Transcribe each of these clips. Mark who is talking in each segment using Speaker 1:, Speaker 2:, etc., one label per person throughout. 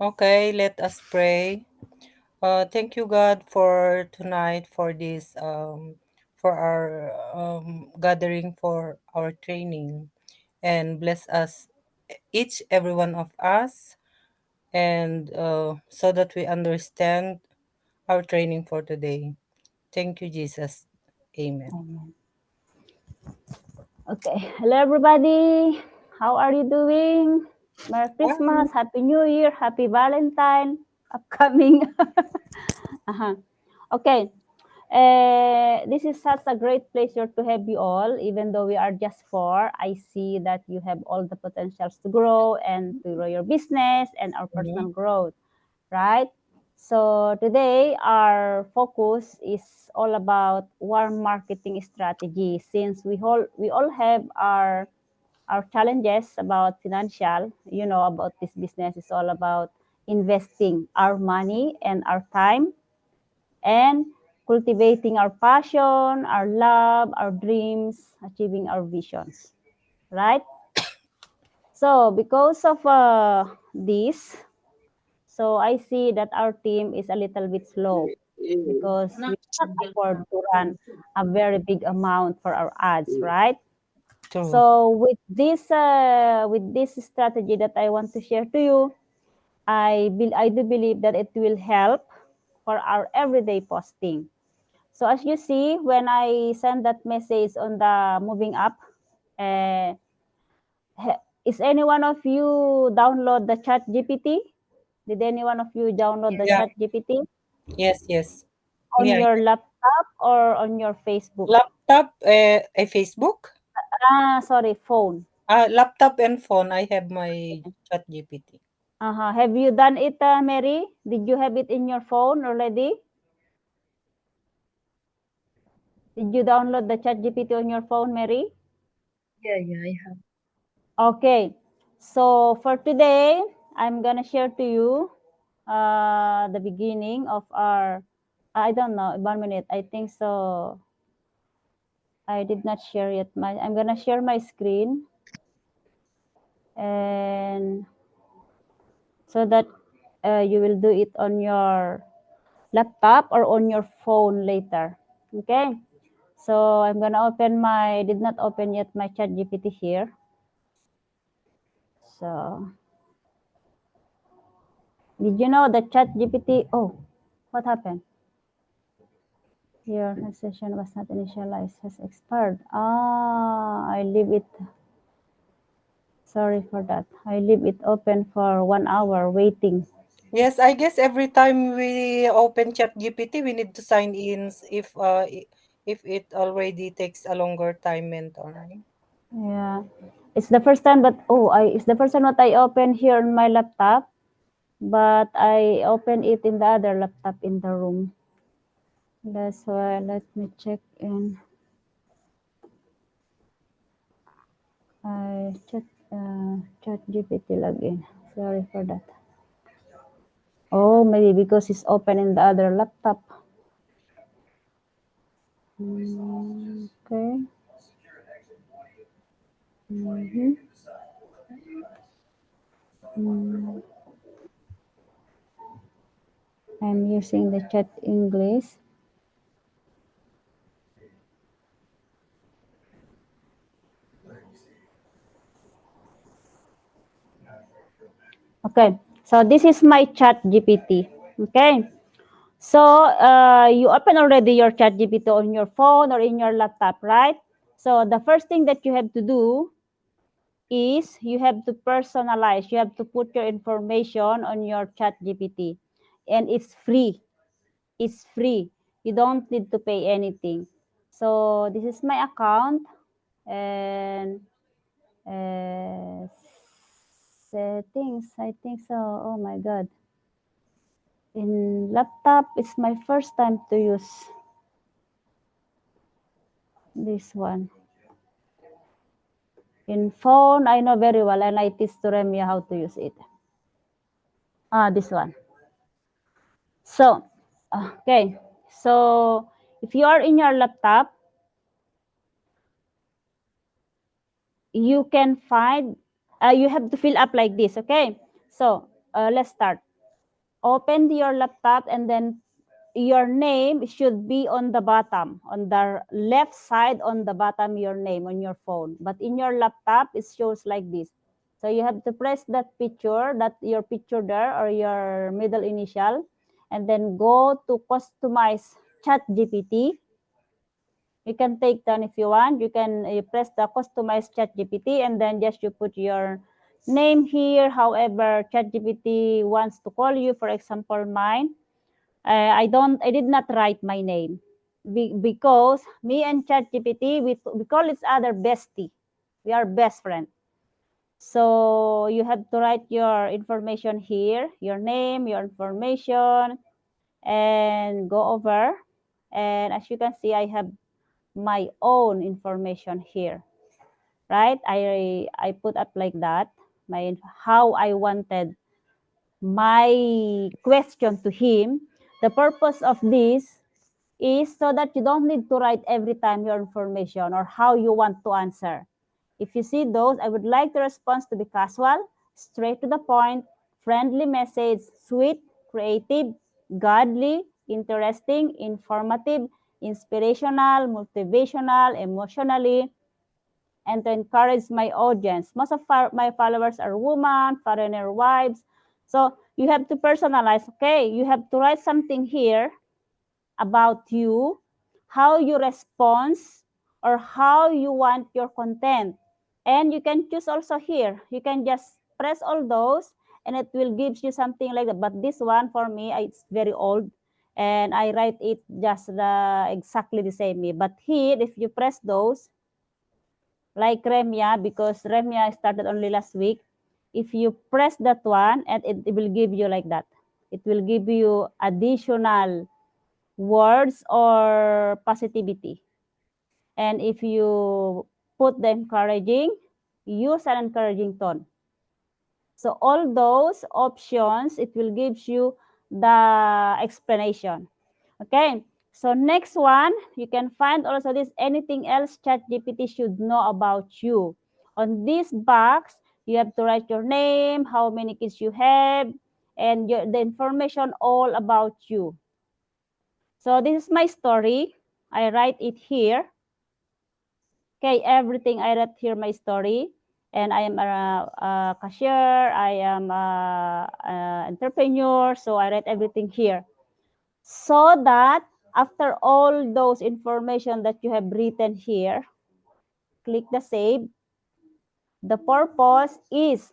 Speaker 1: Okay, let us pray. Thank you, God, for tonight, for this, for our gathering, for our training, and bless us, each every one of us, and so that we understand our training for today. Thank you, Jesus. Amen.
Speaker 2: Amen. Okay. Hello, everybody. How are you doing? Merry
Speaker 1: Hi.
Speaker 2: Christmas, Happy New Year, Happy Valentine, upcoming. Uh-huh. Okay. This is such a great pleasure to have you all. Even though we are just four, I see that you have all the potentials to grow and to grow your business and our
Speaker 1: Mhm.
Speaker 2: personal growth, right? So today our focus is all about warm marketing strategy, since we all have our challenges about financial, about this business is all about investing our money and our time and cultivating our passion, our love, our dreams, achieving our visions, right? So because of this, so I see that our team is a little bit slow because we cannot afford to run a very big amount for our ads, right?
Speaker 1: True.
Speaker 2: So with this strategy that I want to share to you, I do believe that it will help for our everyday posting. So as you see, when I send that message on the moving up, uh, is any one of you download the Chat GPT? Did any one of you download the
Speaker 1: Yeah.
Speaker 2: Chat GPT
Speaker 1: Yes. Yes.
Speaker 2: on
Speaker 1: Me, I
Speaker 2: your
Speaker 1: have
Speaker 2: laptop or on your Facebook?
Speaker 1: laptop, a Facebook.
Speaker 2: Sorry, phone.
Speaker 1: Laptop and phone. I have my Chat GPT.
Speaker 2: Uh-huh. Have you done it, Mary? Did you have it in your phone already? Did you download the Chat GPT on your phone, Mary?
Speaker 3: Yeah, yeah, I have.
Speaker 2: Okay. So for today, I'm gonna share to you the beginning of our. I don't know. 1 minute. I think so. I did not share yet. I'm gonna share my screen, and so that you will do it on your laptop or on your phone later. Okay. So I'm gonna open my. Did not open yet my Chat GPT here. So did you know that Chat GPT? Oh, what happened? Your session was not initialized, has expired. I leave it. Sorry for that. I leave it open for 1 hour waiting.
Speaker 1: Yes, I guess every time we open ChatGPT, we need to sign in if it already takes a longer time mentor, right?
Speaker 2: Yeah, it's the first time, but it's the first time that I open here on my laptop, but I open it in the other laptop in the room. That's why let me check in. I check Chat GPT login. Sorry for that. Oh, maybe because it's open in the other laptop. Okay. Mhm. Mm, I'm using the chat English. Okay, so this is my chat GPT. Okay, so you open already your chat GPT on your phone or in your laptop, right? So the first thing that you have to do is you have to personalize. You have to put your information on your chat GPT, and it's free. It's free. You don't need to pay anything. So this is my account, and uh, settings. I think so. Oh my god. In laptop, it's my first time to use this one. In phone, I know very well, and I teach to Remya how to use it. This one. So, okay. So, if you are in your laptop, you can find, you have to fill up like this, okay? So let's start. Open your laptop, and then your name should be on the bottom, on the left side, on the bottom, your name on your phone. But in your laptop, it shows like this. So you have to press that picture, that your picture there, or your middle initial, and then go to customize ChatGPT. You can take down if you want. You can press the customize ChatGPT, and then just you put your name here. However, ChatGPT wants to call you. For example, mine. I did not write my name because me and ChatGPT, we call each other bestie. We are best friends. So you have to write your information here, your name, your information, and go over. And as you can see, I have my own information here, right? I put up like that, how I wanted my question to him. The purpose of this is so that you don't need to write every time your information or how you want to answer. If you see those, I would like the response to be casual, straight to the point, friendly message, sweet, creative, godly, interesting, informative, inspirational, motivational, emotionally, and to encourage my audience. Most of my followers are women, foreigner wives. So you have to personalize, okay? You have to write something here about you, how you respond, or how you want your content. And you can choose also here. You can just press all those and it will give you something like that. But this one for me, it's very old and I write it just exactly the same way. But here, if you press those, like Remya, because Remya started only last week, if you press that one, and it will give you like that. It will give you additional words or positivity. And if you put the encouraging, use an encouraging tone. So all those options, it will give you the explanation. Okay, so next one, you can find also this anything else ChatGPT should know about you. On this box, you have to write your name, how many kids you have, and the information all about you. So this is my story. I write it here. Okay, everything I write here my story. And I am a cashier, I am an entrepreneur, so I write everything here. So that after all those information that you have written here, click the save. The purpose is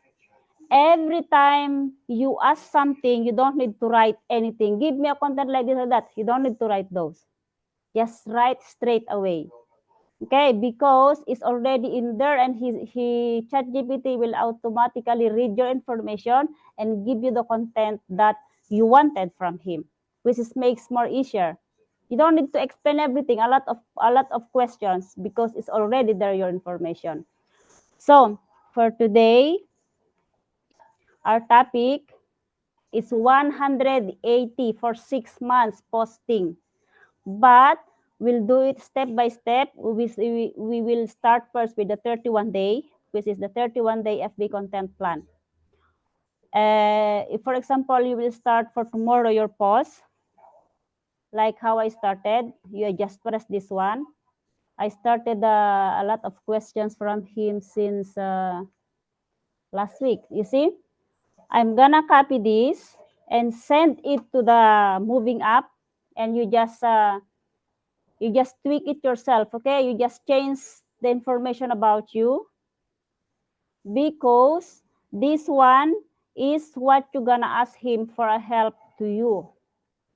Speaker 2: every time you ask something, you don't need to write anything. Give me a content like this or that. You don't need to write those. Just write straight away. Okay, because it's already in there and ChatGPT will automatically read your information and give you the content that you wanted from him, which makes more easier. You don't need to explain everything, a lot of questions because it's already there, your information. So for today, our topic is 180 for 6 months posting. But we'll do it step by step. We will start first with the 31-day, which is the 31-day FB content plan. If, for example, you will start for tomorrow your post, like how I started, you just press this one. I started a lot of questions from him since last week. You see, I'm gonna copy this and send it to the moving app, and you just tweak it yourself. Okay, you just change the information about you, because this one is what you're gonna ask him for a help to you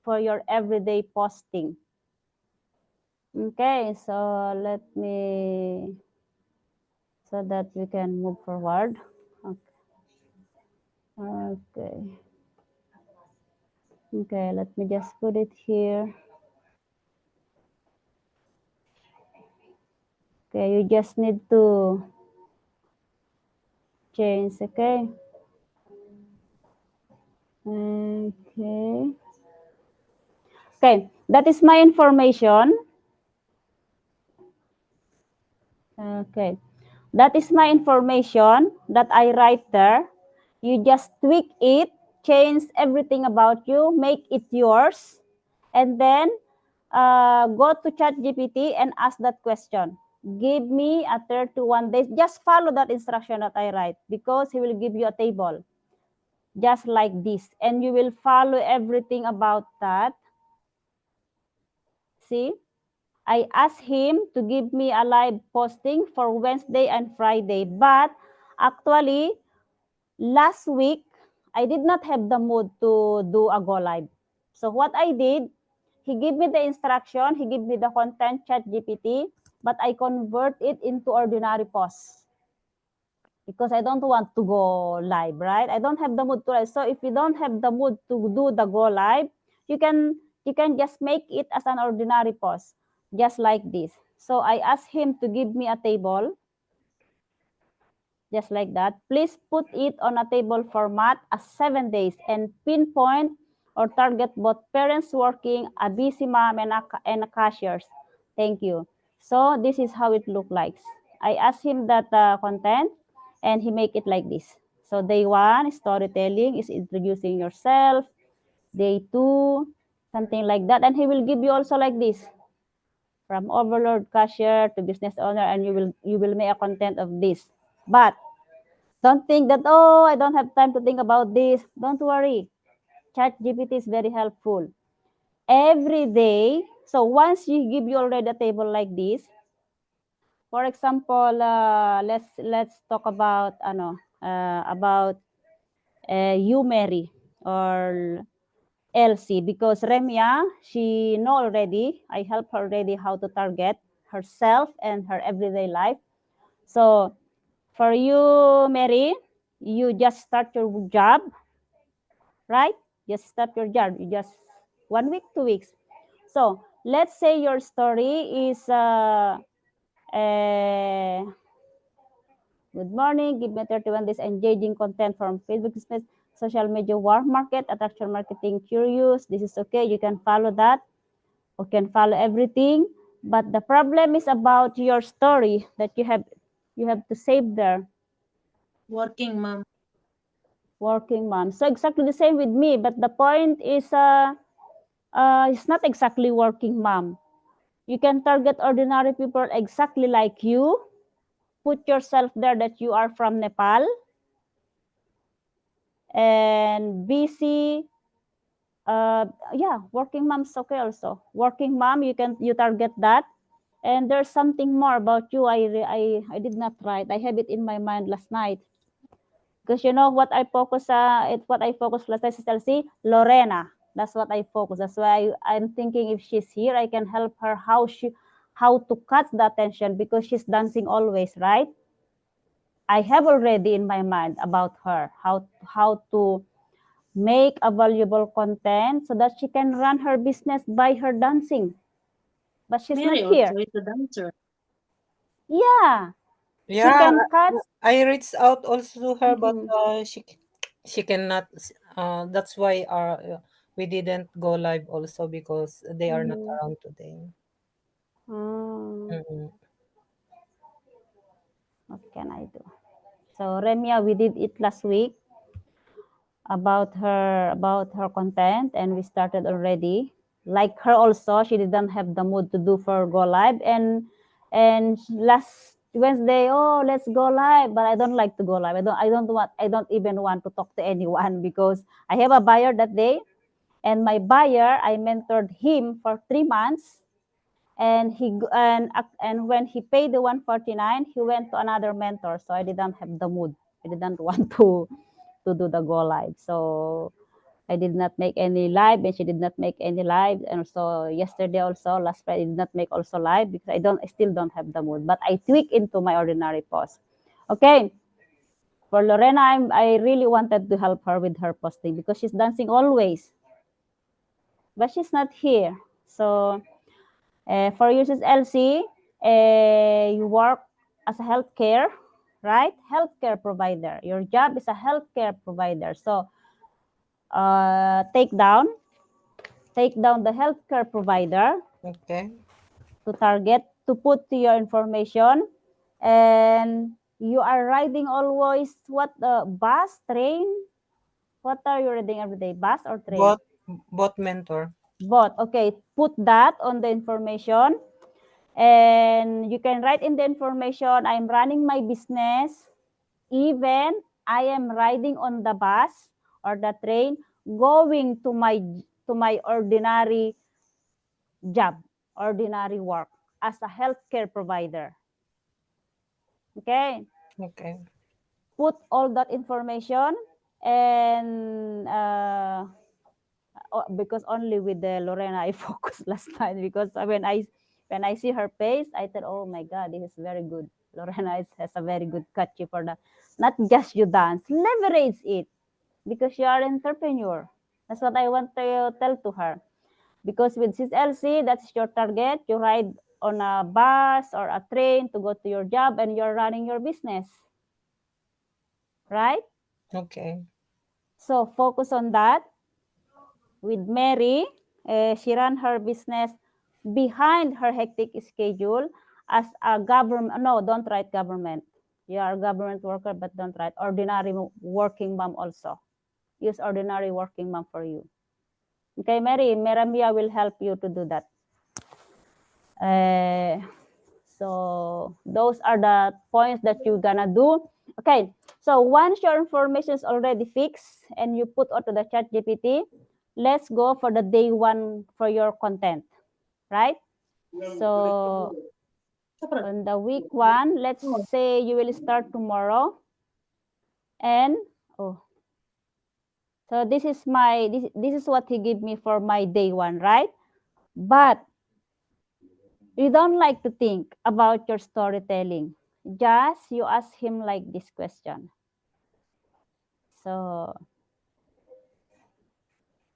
Speaker 2: for your everyday posting. Okay, so let me, so that we can move forward. Okay. Okay, let me just put it here. Okay, you just need to change, okay? Okay. Okay, that is my information. Okay, that is my information that I write there. You just tweak it, change everything about you, make it yours, and then go to ChatGPT and ask that question. Give me a 31 days. Just follow that instruction that I write, because he will give you a table just like this, and you will follow everything about that. See, I asked him to give me a live posting for Wednesday and Friday, but actually last week I did not have the mood to do a go live. So what I did, he gave me the instruction, he gave me the content, ChatGPT, but I convert it into ordinary posts because I don't want to go live, right? I don't have the mood to live. So if you don't have the mood to do the go live, you can just make it as an ordinary post, just like this. So I asked him to give me a table, just like that. Please put it on a table format as 7 days and pinpoint or target both parents working, a busy mom, and a cashiers. Thank you. So this is how it look like. I asked him that content, and he make it like this. So day 1, storytelling is introducing yourself. Day 2, something like that. And he will give you also like this, from overlord cashier to business owner, and you will make a content of this. But don't think that, oh, I don't have time to think about this. Don't worry. ChatGPT is very helpful. Every day, so once you give you already a table like this, for example, let's talk about you, Mary, or Elsie, because Remia, she know already. I help her already how to target herself and her everyday life. So for you, Mary, you just start your job, right? Just start your job. You just 1 week, 2 weeks. So let's say your story is good morning, give me 31 days engaging content from Facebook business, social media, warm market, attraction marketing, curious. This is okay. You can follow that. You can follow everything. But the problem is about your story that you have to save there.
Speaker 3: Working mom.
Speaker 2: Working mom. So exactly the same with me. But the point is it's not exactly working mom. You can target ordinary people exactly like you. Put yourself there that you are from Nepal and busy. Yeah, working mom's okay also. Working mom, you target that. And there's something more about you. I did not write. I have it in my mind last night. Because you know what I focus last night is Chelsea, Lorena. That's what I focus. That's why I'm thinking if she's here, I can help her how to catch the attention, because she's dancing always, right? I have already in my mind about her how to make a valuable content so that she can run her business by her dancing. But she's not
Speaker 3: Mary
Speaker 2: here.
Speaker 3: also is a dancer.
Speaker 2: Yeah, she
Speaker 1: Yeah,
Speaker 2: can catch.
Speaker 1: I reached out also to her, but
Speaker 2: Mhm.
Speaker 1: she cannot. That's why we didn't go live also because they are not
Speaker 2: Mhm.
Speaker 1: around today.
Speaker 2: Mm,
Speaker 1: Mm.
Speaker 2: what can I do? So Remia, we did it last week about her content, and we started already. Like her also, she didn't have the mood to do for go live, and last Wednesday, oh, let's go live, but I don't like to go live. I don't even want to talk to anyone because I have a buyer that day, and my buyer, I mentored him for 3 months, and when he paid the 149, he went to another mentor, so I didn't have the mood. I didn't want to do the go live, so I did not make any live, and she did not make any live. And so yesterday also, last Friday, I did not make also live because I still don't have the mood, but I tweak into my ordinary post. Okay, for Lorena, I really wanted to help her with her posting because she's dancing always, but she's not here. So for you, Sis Elsie, you work as a healthcare, right? Healthcare provider. Your job is a healthcare provider. So take down the healthcare provider
Speaker 1: Okay.
Speaker 2: to target, to put to your information, and You are riding always what, bus, train? What are you riding every day? Bus or train?
Speaker 1: Bot mentor.
Speaker 2: Both. Okay, put that on the information. And you can write in the information, I'm running my business, even I am riding on the bus or the train, going to my ordinary job, ordinary work as a healthcare provider. Okay,
Speaker 1: Okay.
Speaker 2: put all that information, and because only with the Lorena I focused last night, because when I see her face, I thought, oh my God, this is very good. Lorena has a very good catchy for that. Not just you dance, leverage it, because you are an entrepreneur. That's what I want to tell to her. Because with SysLC, that's your target. You ride on a bus or a train to go to your job, and you're running your business. Right?
Speaker 1: Okay.
Speaker 2: So focus on that. With Mary, she ran her business behind her hectic schedule as a government. No, don't write government. You are a government worker, but don't write ordinary working mom also. Use ordinary working mom for you. Okay, Mary, Meramia will help you to do that. So those are the points that you're gonna do. Okay, so once your information is already fixed and you put onto the chat GPT, let's go for the day one for your content, right? So on the week one, let's say you will start tomorrow, and so this is my this is what he gave me for my day one, right? But you don't like to think about your storytelling. Just you ask him like this question. So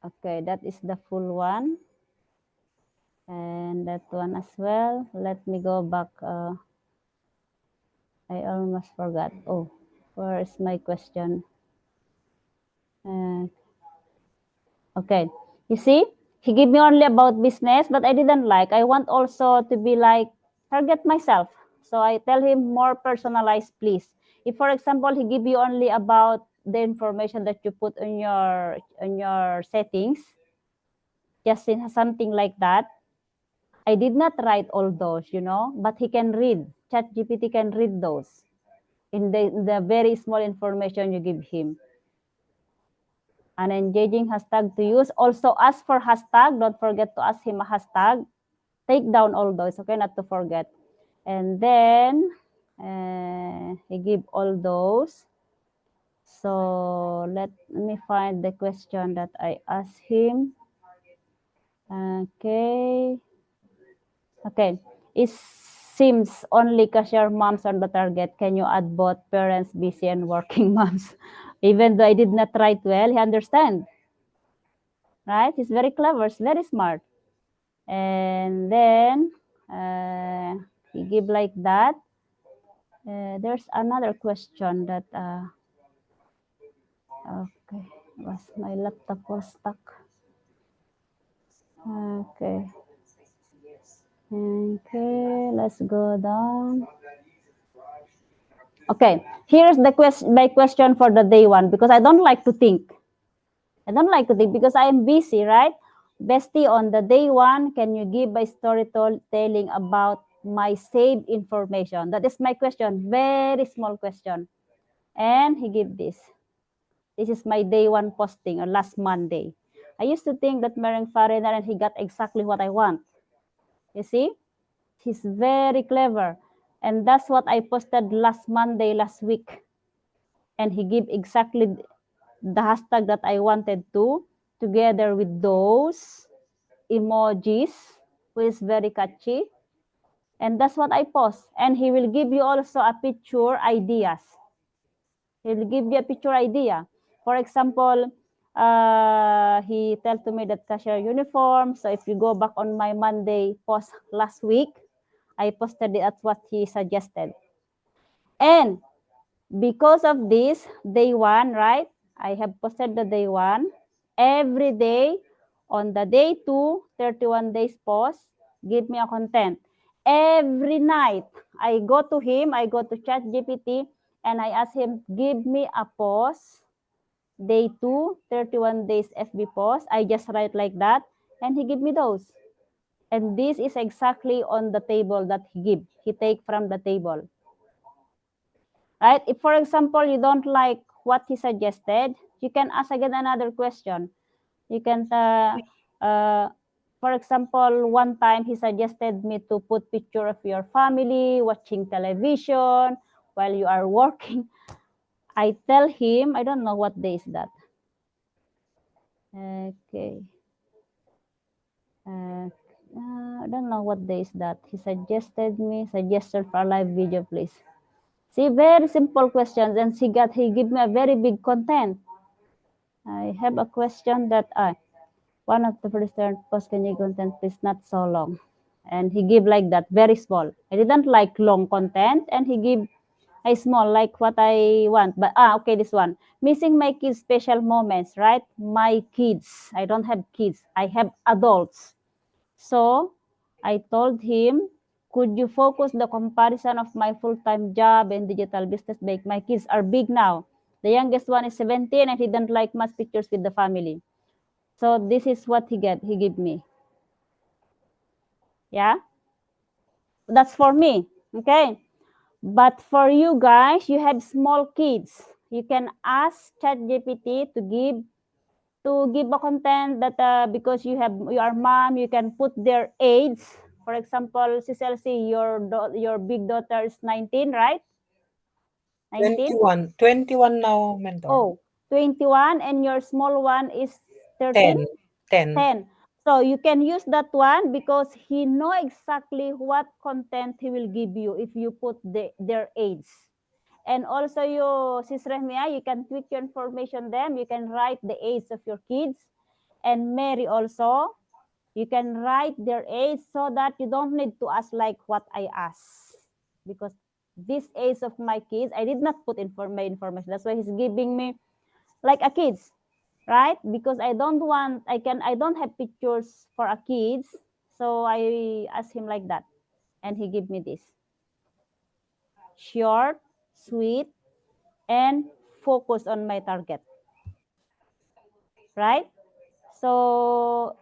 Speaker 2: okay, that is the full one. And that one as well. Let me go back. I almost forgot. Oh, where is my question? Okay, you see, he gave me only about business, but I didn't like. I want also to be like, target myself. So I tell him more personalized, please. If, for example, he give you only about the information that you put on your settings, just in something like that, I did not write all those, but he can read. ChatGPT can read those in the very small information you give him. An engaging hashtag to use. Also ask for hashtag. Don't forget to ask him a hashtag. Take down all those, okay, not to forget. And then he give all those. So let me find the question that I asked him. Okay. It seems only cashier moms are the target. Can you add both parents, busy, and working moms? Even though I did not write well, he understand. Right? He's very clever. He's very smart. And then he give like that. There's another question that okay, was my laptop was stuck. Okay, let's go down. Okay, here's the my question for the day one, because I don't like to think. I don't like to think because I am busy, right? Bestie, on the day one, can you give a storytelling about my saved information? That is my question. Very small question. And he gave this. This is my day one posting, or last Monday. I used to think that Mering Foreigner, and he got exactly what I want. You see? He's very clever. And that's what I posted last Monday, last week. And he gave exactly the hashtag that I wanted to, together with those emojis, which is very catchy. And that's what I post. And he will give you also a picture ideas. He will give you a picture idea. For example, he tell to me that cashier uniform. So if you go back on my Monday post last week, I posted it at what he suggested. And because of this, day one, right? I have posted the day one. Every day, on the day two, 31 days post, give me a content. Every night, I go to him, I go to ChatGPT, And I asked him, give me a pause, day 2, 31 days FB pause. I just write like that, and he give me those. And this is exactly on the table that he take from the table. Right? If, for example, you don't like what he suggested, you can ask again another question. You can, for example, one time he suggested me to put picture of your family watching television while you are working. I tell him, I don't know what day is that. Okay. I don't know what day is that. He suggested for a live video, please. See, very simple questions, and he give me a very big content. I have a question that one of the first post can you content, please, not so long. And he give like that, very small. I didn't like long content, and he give a small, like what I want. But okay, this one. Missing my kids' special moments, right? My kids. I don't have kids. I have adults. So I told him, could you focus the comparison of my full-time job and digital business? My kids are big now. The youngest one is 17 and he didn't like much pictures with the family. So this is what he gave me. Yeah. That's for me. Okay. But for you guys, you have small kids. You can ask ChatGPT to give a content that because you are mom, you can put their age. For example, CCLC, your big daughter is 19, right? 19?
Speaker 1: 21 now, mentor.
Speaker 2: Oh, 21, and your small one is 13?
Speaker 1: 10.
Speaker 2: 10. So you can use that one because he know exactly what content he will give you if you put their age. And also you, Sis Rahmia, you can tweak your information them. You can write the age of your kids. And Mary also, you can write their age so that you don't need to ask like what I asked. Because this age of my kids, I did not put my information. That's why he's giving me like a kids, right? Because I don't have pictures for a kids. So I asked him like that. And he gave me this. Short, sweet, and focus on my target. Right? So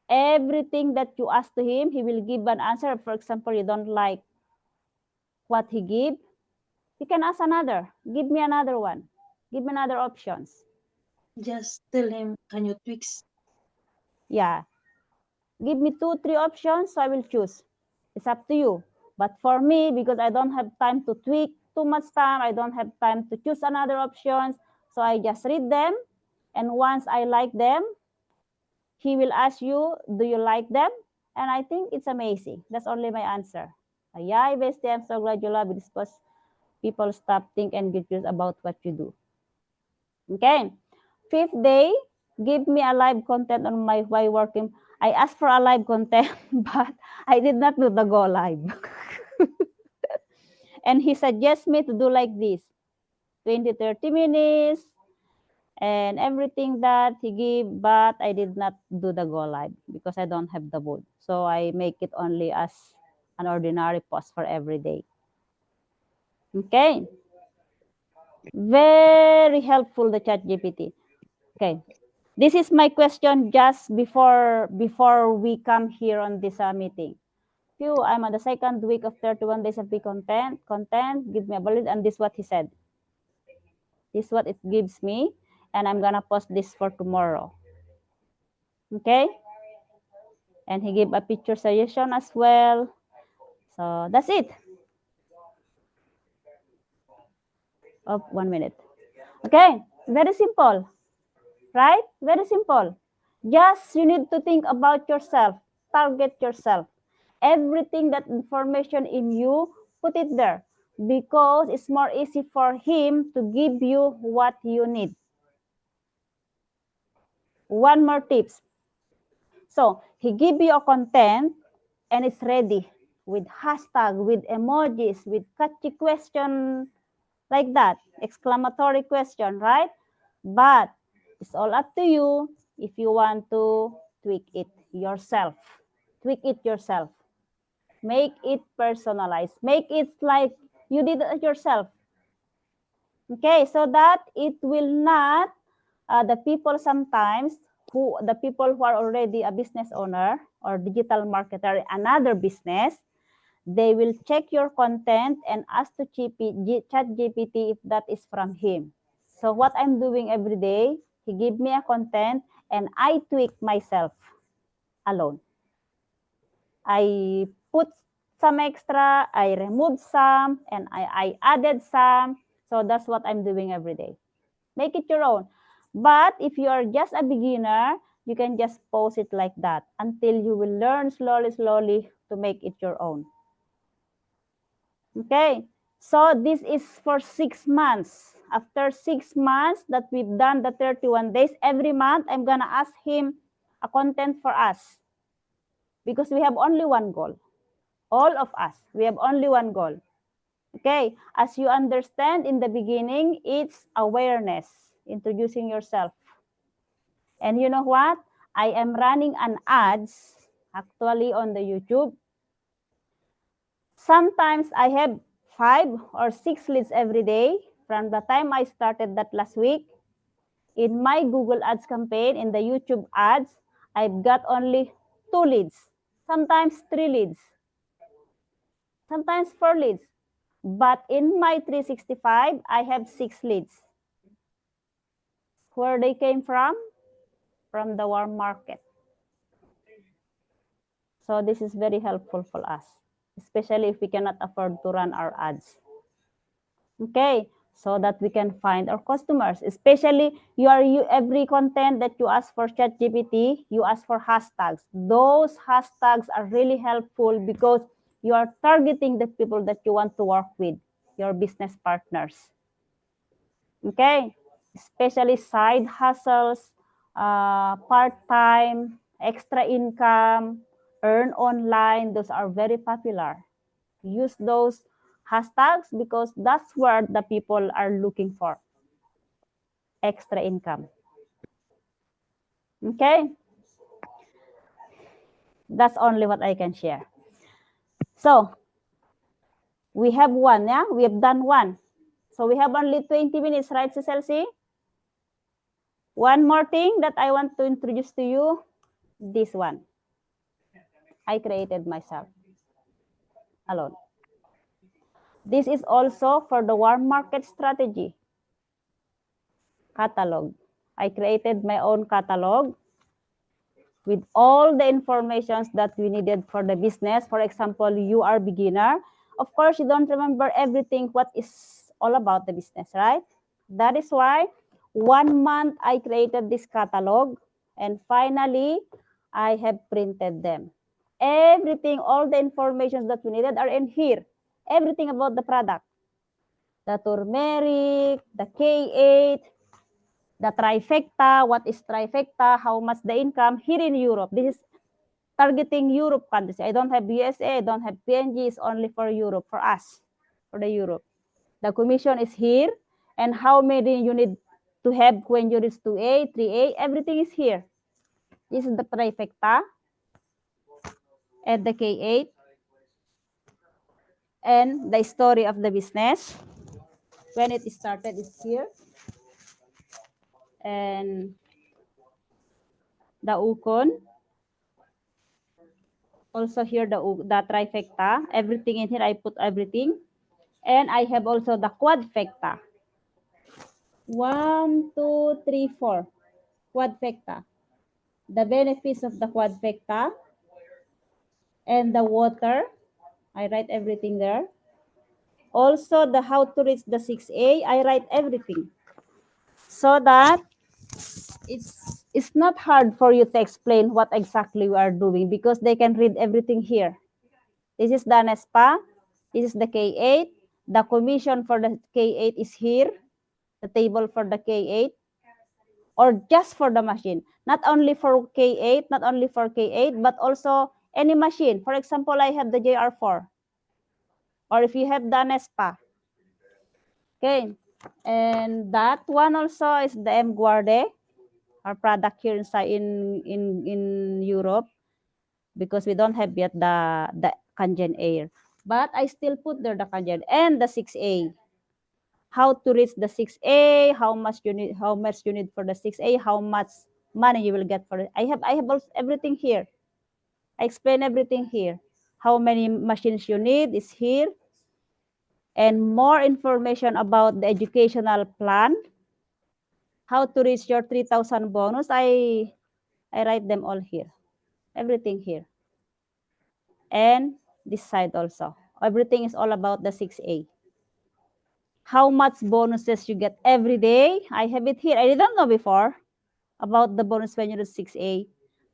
Speaker 2: everything that you ask to him, he will give an answer. For example, you don't like what he give, you can ask another. Give me another one. Give me another options.
Speaker 3: Just tell him, can you tweak?
Speaker 2: Yeah. Give me 2, 3 options, so I will choose. It's up to you. But for me, because I don't have time to tweak too much time, I don't have time to choose another options. So I just read them. And once I like them, he will ask you, do you like them? And I think it's amazing. That's only my answer. Yeah, bestie, I'm so glad you love it because people stop, think, and get curious about what you do. Okay. 5th day, give me a live content on my way working. I asked for a live content, but I did not do the go live. And he suggests me to do like this, 20, 30 minutes, and everything that he gave, but I did not do the go live because I don't have the mood. So I make it only as an ordinary post for every day. Okay. Very helpful, the ChatGPT. Okay. This is my question just before we come here on this meeting. I'm on the 2nd week of 31 days of the content. Give me a bullet, and this is what he said. This is what it gives me, and I'm gonna post this for tomorrow. Okay? And he gave a picture suggestion as well. So that's it. Oh, 1 minute. Okay, very simple, right? Very simple. Just you need to think about yourself, target yourself. Everything that information in you, put it there because it's more easy for him to give you what you need. One more tips. So he give you a content and it's ready with hashtag, with emojis, with catchy question like that, exclamatory question, right? But it's all up to you if you want to tweak it yourself. Tweak it yourself. Make it personalized. Make it like you did it yourself. Okay, so that it will not, the people sometimes, the people who are already a business owner or digital marketer, another business, they will check your content and ask to ChatGPT if that is from him. So what I'm doing every day, he give me a content and I tweak myself alone. I put some extra, I removed some, and I added some. So that's what I'm doing every day. Make it your own. But if you are just a beginner, you can just post it like that until you will learn slowly to make it your own. Okay, so this is for 6 months. After 6 months that we've done the 31 days, every month I'm gonna ask him a content for us because we have only one goal. All of us, we have only one goal. Okay, as you understand in the beginning, it's awareness, introducing yourself. And you know what? I am running an ads actually on the YouTube. Sometimes I have 5 or 6 leads every day from the time I started that last week. In my Google Ads campaign, in the YouTube ads, I've got only 2 leads, sometimes 3 leads, sometimes 4 leads. But in my 365, I have 6 leads. Where they came from? From the warm market. So this is very helpful for us, especially if we cannot afford to run our ads. Okay, so that we can find our customers, especially every content that you ask for ChatGPT, you ask for hashtags. Those hashtags are really helpful because you are targeting the people that you want to work with, your business partners. Okay, especially side hustles, part-time, extra income, earn online, those are very popular. Use those hashtags because that's where the people are looking for extra income. Okay, that's only what I can share. So we have one, yeah, we have done one. So we have only 20 minutes, right, CCLC? One more thing that I want to introduce to you, this one. I created myself alone. This is also for the warm market strategy catalog. I created my own catalog with all the informations that we needed for the business. For example, you are beginner. Of course, you don't remember everything what is all about the business, right? That is why 1 month I created this catalog and finally I have printed them. Everything, all the information that we needed are in here. Everything about the product. The turmeric, the K8, the trifecta, what is trifecta, how much the income here in Europe. This is targeting Europe countries. I don't have USA, I don't have PNG, it's only for Europe, for us, for the Europe. The commission is here, and how many you need to have when you reach 2A, 3A, everything is here. This is the trifecta, and the K8, and the story of the business. When it started is here. And the Ukon. Also here, the trifecta. Everything in here, I put everything. And I have also the quadfecta. 1, 2, 3, 4. Quadfecta. The benefits of the quadfecta. And the water. I write everything there. Also, the how to reach the 6A. I write everything. So that it's not hard for you to explain what exactly we are doing because they can read everything here. This is the NESPA. This is the K8. The commission for the K8 is here. The table for the K8. Or just for the machine. Not only for K8, not only for K8, but also any machine. For example, I have the JR4. Or if you have the NESPA. Okay. And that one also is the M Guarde. Our product here inside in Europe. Because we don't have yet the Kangen Air. But I still put there the Kangen and the 6A. how to reach the 6A, how much you need for the 6A, how much money you will get for it. I have also everything here. I explain everything here. How many machines you need is here. And more information about the educational plan, how to reach your 3,000 bonus, I write them all here. Everything here. And this side also. Everything is all about the 6A. How much bonuses you get every day. I have it here. I didn't know before about the bonus when you do 6A.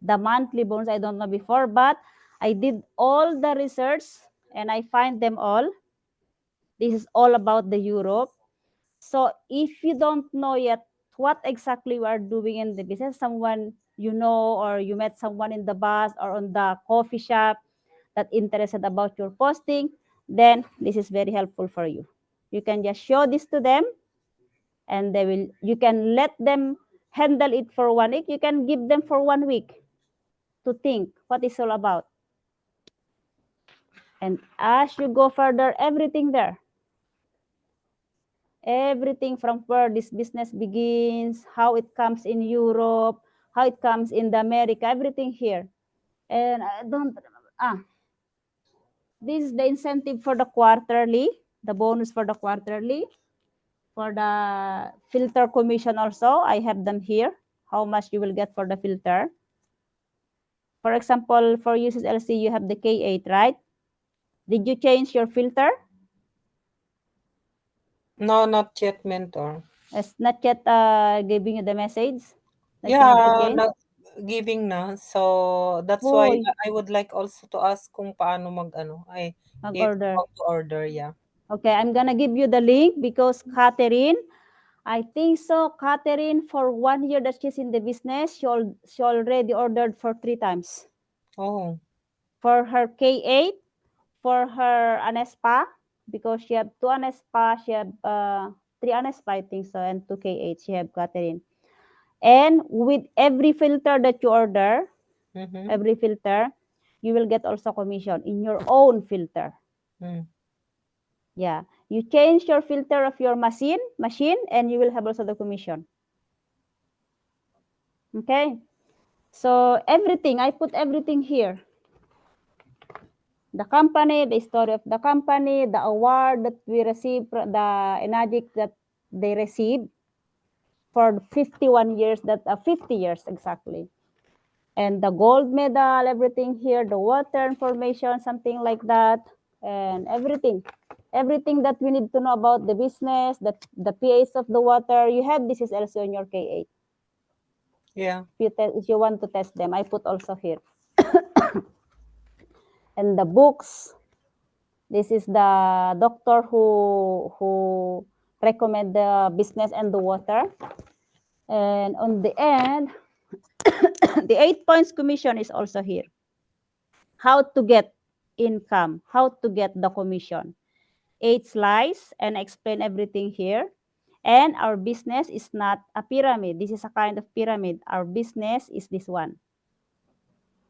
Speaker 2: The monthly bonus, I don't know before, but I did all the research and I find them all. This is all about the Europe. So if you don't know yet what exactly you are doing in the business, someone you know, or you met someone in the bus or on the coffee shop that interested about your posting, then this is very helpful for you. You can just show this to them and you can let them handle it for 1 week. You can give them for 1 week to think what it's all about. And as you go further, everything there. Everything from where this business begins, how it comes in Europe, how it comes in the America, everything here. And I don't remember. This is the incentive for the quarterly, the bonus for the quarterly. For the filter commission also, I have them here, how much you will get for the filter. For example, for USSLC, you have the K8, right? Did you change your filter?
Speaker 1: No, not yet, mentor.
Speaker 2: It's not yet giving you the message that you have to
Speaker 1: Yeah,
Speaker 2: change?
Speaker 1: not giving na. So that's why
Speaker 2: Hoy,
Speaker 1: I would like also to ask kung paano if
Speaker 2: mag-order.
Speaker 1: how to order, yeah.
Speaker 2: Okay, I'm gonna give you the link because Catherine, I think so, Catherine, for 1 year that she's in the business, she already ordered for 3 times.
Speaker 1: Oh,
Speaker 2: For her K8, for her Anespa, because she have 2 Anespa, she have 3 Anespa, I think so, and 2 K8, she have Catherine. And with every filter that you order,
Speaker 1: mm-hmm.
Speaker 2: every filter, you will get also commission in your own filter.
Speaker 1: Mm.
Speaker 2: Yeah, you change your filter of your machine, and you will have also the commission. Okay, so everything, I put everything here. The company, the story of the company, the award that we received, the Enagic that they received for 51 years, 50 years exactly. And the gold medal, everything here, the water information, something like that, and everything that we need to know about the business, the pH of the water. You have this is also in your K8.
Speaker 1: Yeah.
Speaker 2: If you want to test them, I put also here. And the books, this is the doctor who recommend the business and the water. And on the end, the 8 points commission is also here. How to get income, how to get the commission. 8 slides and explain everything here. And our business is not a pyramid. This is a kind of pyramid. Our business is this one.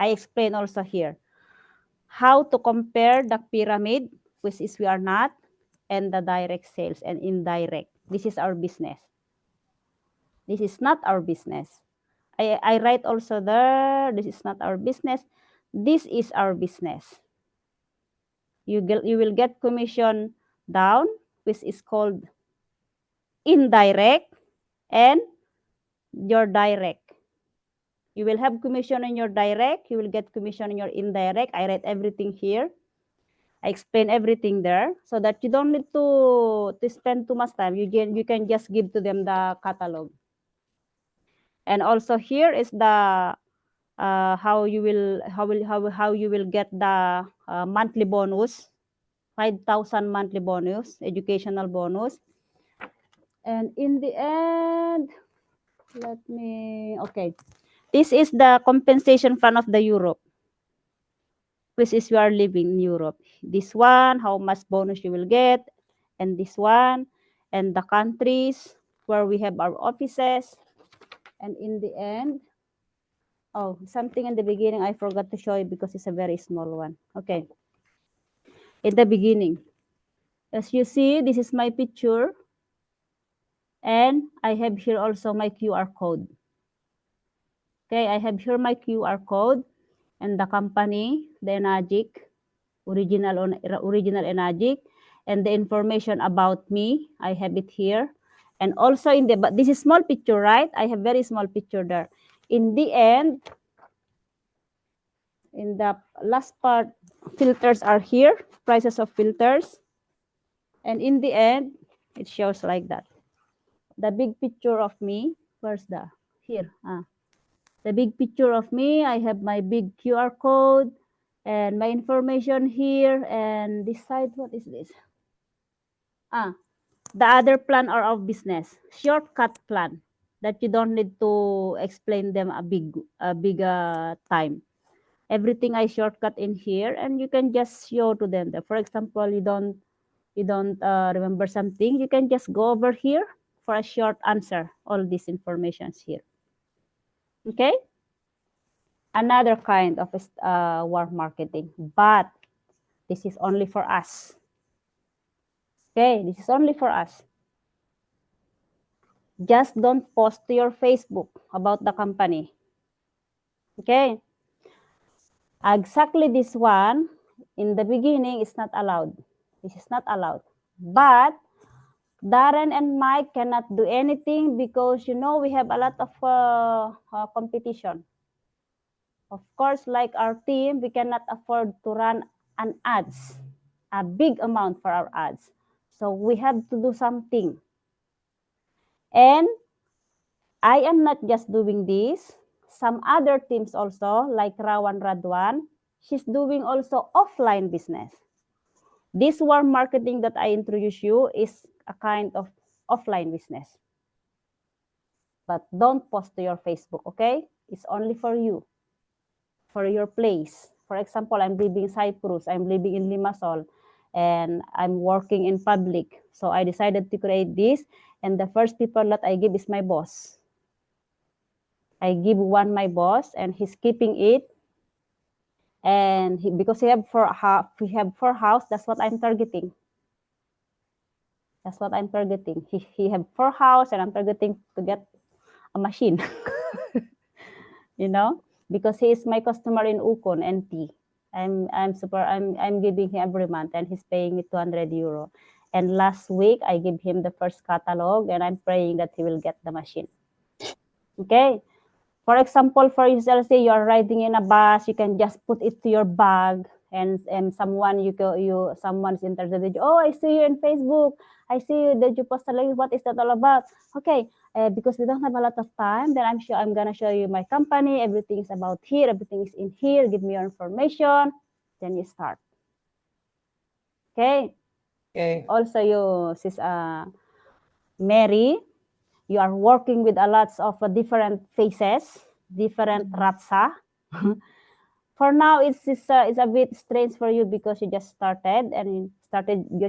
Speaker 2: I explain also here how to compare the pyramid, which is we are not, and the direct sales and indirect. This is our business. This is not our business. I write also there, this is not our business. This is our business. You will get commission down, which is called indirect, and your direct. You will have commission in your direct, you will get commission in your indirect. I write everything here. I explain everything there so that you don't need to spend too much time. You can just give to them the catalog. And also here is the how you will get the monthly bonus, 5,000 monthly bonus, educational bonus. And in the end, okay. This is the compensation fund of the Europe, which is you are living in Europe. This one, how much bonus you will get, and this one, and the countries where we have our offices. And in the end, oh, something in the beginning I forgot to show you because it's a very small one. Okay. In the beginning, as you see, this is my picture. And I have here also my QR code. Okay, I have here my QR code and the company, the Enagic, original Enagic, and the information about me. I have it here. And also but this is small picture, right? I have very small picture there. In the end, in the last part, filters are here, prices of filters. And in the end, it shows like that. The big picture of me, where's the, here, the big picture of me, I have my big QR code and my information here, and this side, what is this? The other plan are of business, shortcut plan that you don't need to explain them a big time. Everything I shortcut in here, and you can just show to them that, for example, you don't remember something, you can just go over here for a short answer, all these informations here. Okay, another kind of warm marketing, but this is only for us. Okay, this is only for us. Just don't post to your Facebook about the company. Okay, exactly this one in the beginning is not allowed. This is not allowed, but Darren and Mike cannot do anything because, we have a lot of competition. Of course, like our team, we cannot afford to run an ads, a big amount for our ads. So we have to do something. And I am not just doing this. Some other teams also, like Rawan Radwan, she's doing also offline business. This warm marketing that I introduce you is a kind of offline business. But don't post to your Facebook, okay? It's only for you, for your place. For example, I'm living in Cyprus, I'm living in Limassol, and I'm working in public. So I decided to create this, and the first people that I give is my boss. I give one my boss, and he's keeping it. And because we have four house, that's what I'm targeting. That's what I'm targeting. He have 4 house, and I'm targeting to get a machine. Because he is my customer in Ukon NT. I'm giving him every month, and he's paying me 200 euro. And last week I gave him the first catalog, and I'm praying that he will get the machine. Okay. For example, for yourself, say you are riding in a bus, you can just put it to your bag, and someone's interested. Oh, I see you in Facebook. I see you that you post a link. What is that all about? Okay, because we don't have a lot of time, then I'm gonna show you my company. Everything is about here. Everything is in here. Give me your information. Then you start. Okay.
Speaker 1: Okay.
Speaker 2: Also, you, sis Mary, you are working with a lots of different faces, different ratsa. For now, it's a bit strange for you because you just started you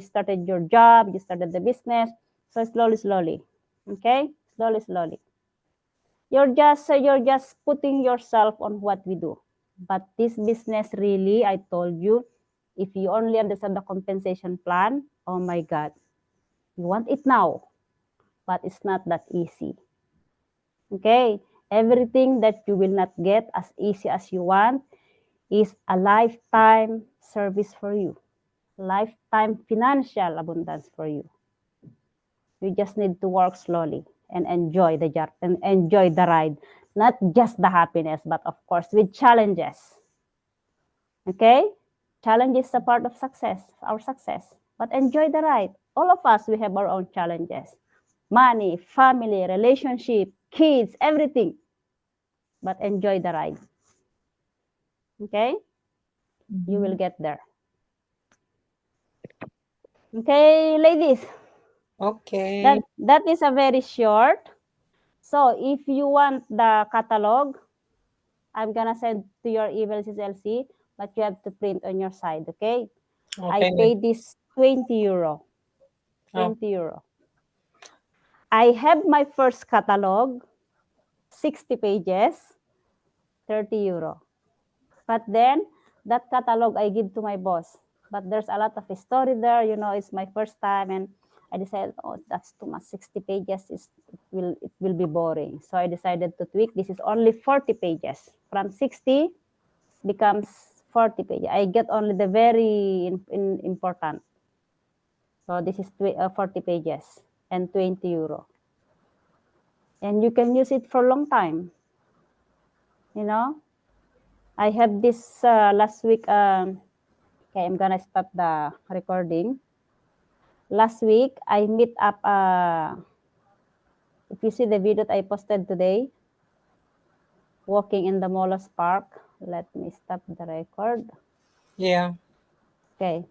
Speaker 2: started your job, you started the business. So slowly, okay, slowly. You're just putting yourself on what we do. But this business really, I told you, if you only understand the compensation plan, oh my God, you want it now, but it's not that easy. Okay, everything that you will not get as easy as you want is a lifetime service for you, lifetime financial abundance for you. You just need to work slowly and enjoy the job and enjoy the ride, not just the happiness, but of course with challenges. Okay, challenge is a part of success, our success, but enjoy the ride. All of us, we have our own challenges: money, family, relationship, kids, everything, but enjoy the ride. Okay, you will get there. Okay, ladies.
Speaker 1: Okay.
Speaker 2: That is a very short. So if you want the catalog, I'm gonna send to your email, LC, but you have to print on your side, okay? I
Speaker 1: Okay.
Speaker 2: paid this 20 euro. 20 euro. I have my first catalog, 60 pages, 30 euro. But then that catalog I give to my boss. But there's a lot of story there, it's my first time, and I decided, oh, that's too much. 60 pages it will be boring. So I decided to tweak. This is only 40 pages. From 60 becomes 40 pages. I get only the very important. So this is 40 pages and 20 euro. And you can use it for a long time. You know, I have this last week. Okay, I'm gonna stop the recording. Last week, I meet up. If you see the video that I posted today, walking in the Molos Park. Let me stop the record.
Speaker 1: Yeah.
Speaker 2: Okay.